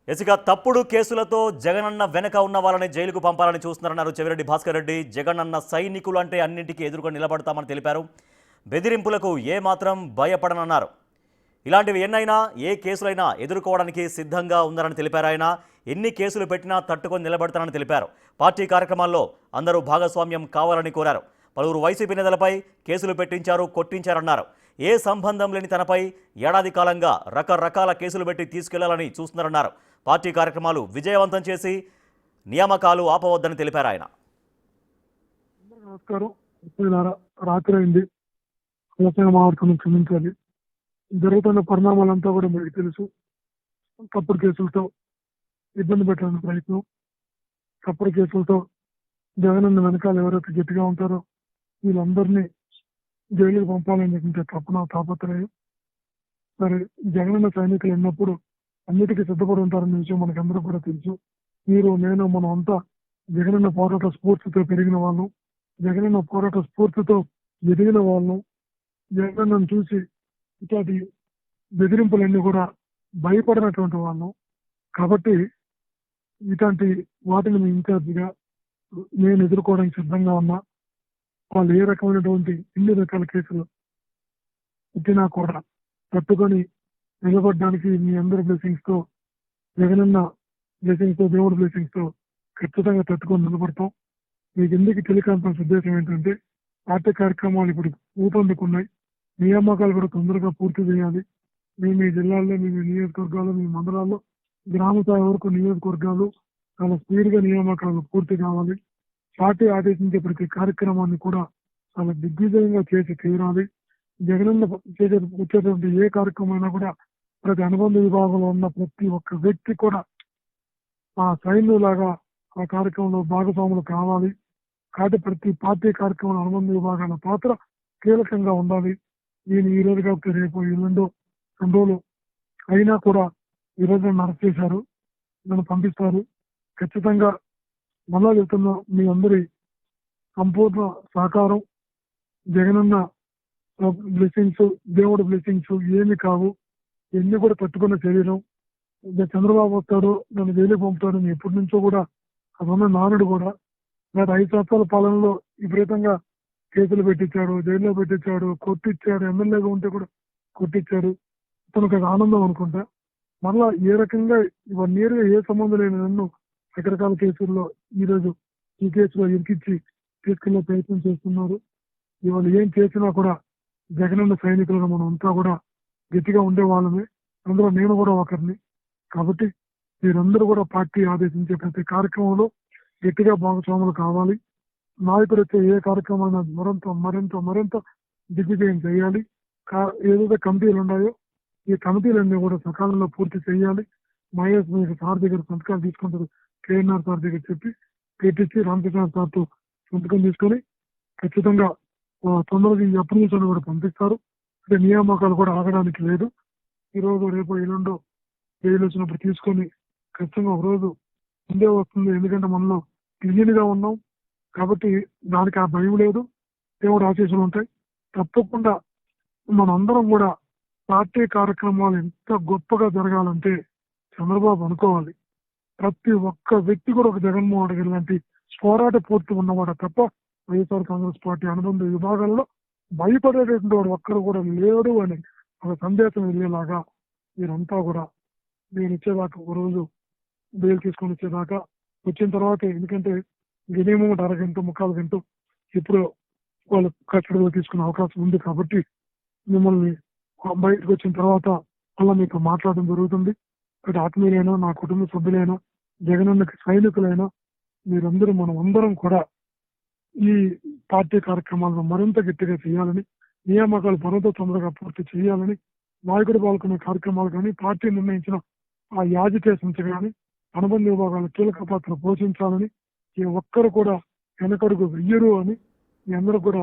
ఇసుక తప్పుడు కేసులతో జగనన్న వెనక ఉన్న వాళ్ళని జైలుకు పంపాలని చూస్తున్నారన్నారు చెవిరెడ్డి భాస్కర్ రెడ్డి. జగనన్న సైనికులు అంటే అన్నింటికీ ఎదురుకొని నిలబడతామని తెలిపారు. బెదిరింపులకు ఏమాత్రం భయపడనన్నారు. ఇలాంటివి ఎన్నైనా ఏ కేసులైనా ఎదుర్కోవడానికి సిద్ధంగా ఉందని తెలిపారు. ఆయన ఎన్ని కేసులు పెట్టినా తట్టుకొని నిలబడతానని తెలిపారు. పార్టీ కార్యక్రమాల్లో అందరూ భాగస్వామ్యం కావాలని కోరారు. పలువురు వైసీపీ నేతలపై కేసులు పెట్టించారు, కొట్టించారన్నారు. ఏ సంబంధం లేని తనపై ఏడాది కాలంగా రకరకాల కేసులు పెట్టి తీసుకెళ్లాలని చూస్తున్నారన్నారు. పార్టీ కార్యక్రమాలు విజయవంతం చేసి నియామకాలు ఆపవద్దని తెలిపారు ఆయన. నమస్కారం. రాత్రి అయింది. మార్పును క్షమించాలి. జరుగుతున్న పరిణామాలంతా కూడా మీకు తెలుసు. తప్పుడు కేసులతో ఇబ్బంది పెట్టాలని ప్రయత్నం, తప్పుడు కేసులతో జగనన్న వెనకాల ఎవరైతే గట్టిగా ఉంటారో వీళ్ళందరినీ జైలుకు పంపాలని చెప్పి తప్పన తాపత్రయం. సరే, జగనన్న సైనికులు ఉన్నప్పుడు అన్నిటికీ సిద్ధపడి ఉంటారన్న విషయం మనకందరూ కూడా తెలుసు. మీరు, నేను, మనం అంతా జగనన్న పోరాట స్ఫూర్తితో పెరిగిన వాళ్ళం, జగనన్న పోరాట స్ఫూర్తితో ఎదిగిన వాళ్ళం. జగనన్నను చూసి ఇట్లాంటి బెదిరింపులన్నీ కూడా భయపడినటువంటి వాళ్ళం. కాబట్టి ఇట్లాంటి వాటిని మీ ఇన్ఛార్జిగా నేను ఎదుర్కోవడానికి సిద్ధంగా ఉన్నా. వాళ్ళు ఏ రకమైనటువంటి ఎన్ని రకాల కేసులు పెట్టినా కూడా తట్టుకొని నిలబడడానికి మీ అందరి బ్లెస్సింగ్స్ తో, జగనన్న బ్లెస్సింగ్స్ తో, దేవుడి బ్లెస్సింగ్స్ తో ఖచ్చితంగా తట్టుకొని నిలబడతాం. మీకు ఎందుకు టెలికాన్ఫరెన్స్ ఉద్దేశం ఏంటంటే, పార్టీ కార్యక్రమాలు ఇప్పుడు ఊపందుకున్నాయి. నియామకాలు కూడా తొందరగా పూర్తి చేయాలి. మీ మీ జిల్లాల్లో, మీ మీ నియోజకవర్గాల్లో, మీ మండలాల్లో, గ్రామ స్థాయి వరకు నియోజకవర్గాలు చాలా స్పీడ్గా నియామకాలు పూర్తి కావాలి. పార్టీ ఆదేశించే ప్రతి కార్యక్రమాన్ని కూడా చాలా దిగ్విజయంగా చేసి తీరాలి. జగనన్న వచ్చేటువంటి ఏ కార్యక్రమం అయినా కూడా ప్రతి అనుబంధ విభాగంలో ఉన్న ప్రతి ఒక్క వ్యక్తి కూడా ఆ సైన్యులాగా ఆ కార్యక్రమంలో భాగస్వాములు కావాలి. కాబట్టి ప్రతి పార్టీ కార్యక్రమం అనుబంధ విభాగాల పాత్ర కీలకంగా ఉండాలి. నేను ఈ రోజు కాకపోతే రేపు, ఎల్లుండో, 2 రోజులు అయినా కూడా ఈ రోజు నన్ను అరెస్ట్ చేశారు, నన్ను పంపిస్తారు. ఖచ్చితంగా మళ్ళా చెప్తున్నా, మీ అందరి సంపూర్ణ సహకారం, జగనన్న బ్లెస్సింగ్స్, దేవుడి బ్లెస్సింగ్స్ ఏమి కావు. ఎన్ని కూడా తట్టుకున్న శరీరం. చంద్రబాబు వస్తాడు, నన్ను జైలుకి పంపుతాడు అని ఎప్పటి నుంచో కూడా అదన్న నానుడు కూడా. గత 5 సంవత్సరాల పాలనలో విపరీతంగా కేసులు పెట్టించాడు, జైల్లో పెట్టించాడు, కొట్టించాడు. ఎమ్మెల్యేగా ఉంటే కూడా కొట్టించాడు. తనకు అది ఆనందం అనుకుంటా. మళ్ళా ఏ రకంగా 1 year ఏ సంబంధం లేని నన్ను రకరకాల కేసుల్లో ఈరోజు ఈ కేసులో ఇరికిచ్చి తీసుకెళ్లే ప్రయత్నం చేస్తున్నారు. ఇవాళ ఏం చేసినా కూడా జగనన్న సైనికులుగా మనం అంతా కూడా గట్టిగా ఉండే వాళ్ళమే. అందులో నేను కూడా ఒకరిని. కాబట్టి మీరందరూ కూడా పార్టీ ఆదేశించే ప్రతి కార్యక్రమంలో గట్టిగా భాగస్వాములు కావాలి. నాయకుడు వచ్చే ఏ కార్యక్రమాన్ని మరింత మరింత మరింత దిగ్విజయం చేయాలి. ఏదైతే కమిటీలు ఉన్నాయో ఈ కమిటీలన్నీ కూడా సకాలంలో పూర్తి చేయాలి. మహేష్ మీకు సార్ దగ్గర సంతకాలు తీసుకుంటారు, కేఎన్ఆర్ సార్ దగ్గర చెప్పి పెట్టించి రామకృష్ణ సార్తో సంతకం తీసుకొని ఖచ్చితంగా తొందరగా ఈ అప్రూవల్స్ కూడా పంపిస్తారు. అంటే నియామకాలు కూడా ఆగడానికి లేదు. ఈ రోజు, రేపు, ఎల్లుండో జైలు వచ్చినప్పుడు తీసుకొని ఖచ్చితంగా ఒక రోజు ముందే వస్తుంది. ఎందుకంటే మనలో క్లీన్ గా ఉన్నాం కాబట్టి దానికి ఆ భయం లేదు. దేవుడు ఆశీస్సులు ఉంటాయి. తప్పకుండా మనందరం కూడా పార్టీ కార్యక్రమాలు ఎంత గొప్పగా జరగాలంటే చంద్రబాబు అనుకోవాలి. ప్రతి ఒక్క వ్యక్తి కూడా ఒక జగన్మోహన్ రెడ్డి లాంటి పోరాట పూర్తి ఉన్నవాడు తప్ప వైఎస్ఆర్ కాంగ్రెస్ పార్టీ అనుబంధ విభాగాల్లో భయపడేటటువంటి వాడు ఒక్కరు కూడా లేడు అని ఒక సందేశం వెళ్ళేలాగా మీరంతా కూడా నేను ఇచ్చేదాకా, ఒక రోజు బెయిల్ తీసుకొని వచ్చేదాకా, వచ్చిన తర్వాత, ఎందుకంటే మినిమం 1/2 గంట 3/4 గంట ఇప్పుడు వాళ్ళు కస్టడీలో తీసుకునే అవకాశం ఉంది. కాబట్టి మిమ్మల్ని బయటకు వచ్చిన తర్వాత అలా మీతో మాట్లాడడం జరుగుతుంది. అటు ఆత్మీయులైనా, నా కుటుంబ సభ్యులైనా, జగనన్నకి సైనికులైనా మీరందరూ, మనం అందరం కూడా ఈ పార్టీ కార్యక్రమాలను మరింత గట్టిగా చేయాలని, నియామకాలు మరింత తొందరగా పూర్తి చేయాలని, నాయకుడు పాల్గొనే కార్యక్రమాలు కానీ, పార్టీ నిర్ణయించిన ఆ యాజిటేషన్స్ కానీ అనుబంధ విభాగాలు కీలక పాత్ర పోషించాలని, ఏ ఒక్కరు కూడా వెనకడుగు వెయ్యరు అని మీ అందరూ కూడా